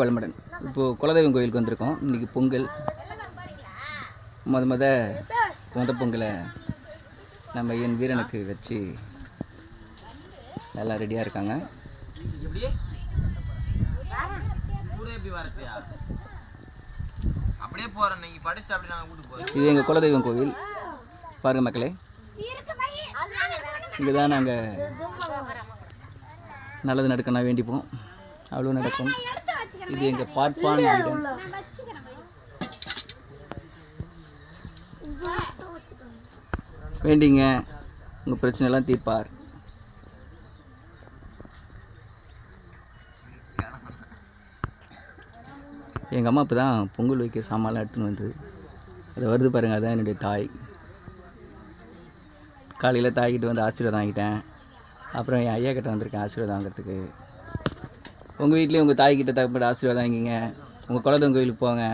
வளமுடன். இப்போது குலதெய்வம் கோயிலுக்கு வந்திருக்கோம். இன்றைக்கி பொங்கல். முத பொங்கலை நம்ம என் வீரனுக்கு வச்சு நல்லா ரெடியாக இருக்காங்க. இது எங்கள் குலதெய்வம் கோவில் பாருங்கள் மக்களே. இங்கே தான் நாங்கள் நல்லது நடக்கணும் வேண்டிப்போம், அவ்வளோ நடக்கும். இது எங்கள் பார்ப்பான் வீரன். வேண்டிங்க, உங்கள் பிரச்சனைலாம் தீர்ப்பார். எங்கள் அம்மா இப்போ தான் பொங்கல் வைக்க சாமான்லாம் எடுத்துன்னு வந்து அதை வருது பாருங்கள். அதுதான் என்னுடைய தாய். காலையில் தாய்கிட்ட வந்து ஆசீர்வாதம் வாங்கிட்டேன். அப்புறம் என் ஐயா கிட்ட வந்திருக்கேன் ஆசீர்வாதம் வாங்கிறதுக்கு. உங்கள் வீட்லேயும் உங்கள் தாய்கிட்ட தகப்பட்ட ஆசீர்வாதம் வாங்கிங்க. உங்கள் குலதெய்வம் கோயிலுக்கு போங்க.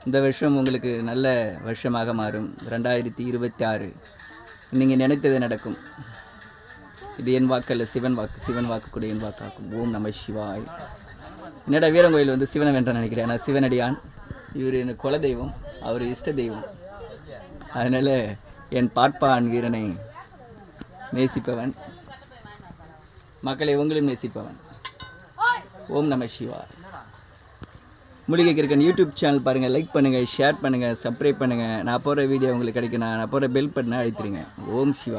இந்த வருஷம் உங்களுக்கு நல்ல வருஷமாக மாறும். 2026 நீங்கள் நினைத்தது நடக்கும். இது என் வாக்கல்ல, சிவன் வாக்கு. சிவன் வாக்கு கூட என் வாக்காக்கும். ஓம் நம சிவாய். என்னடா வீரன் கோயில் வந்து சிவனை வேண்டான்னு நினைக்கிறேன். நான் சிவனடியான். இவர் என் குலதெய்வம், அவர் இஷ்ட தெய்வம். அதனால் என் பார்ப்பான் வீரனை நேசிப்பவன். மக்களை உங்களையும் நேசிப்பவன். ஓம் நம சிவா. மூலிகை கிறுக்கன் யூடியூப் சேனல் பாருங்கள், லைக் பண்ணுங்கள், ஷேர் பண்ணுங்கள், சப்ஸ்கிரைப் பண்ணுங்கள். நான் போகிற வீடியோ உங்களுக்கு கிடைக்கும். நான் போகிற பெல் பட்டனை அழுத்திடுங்க. ஓம் சிவா.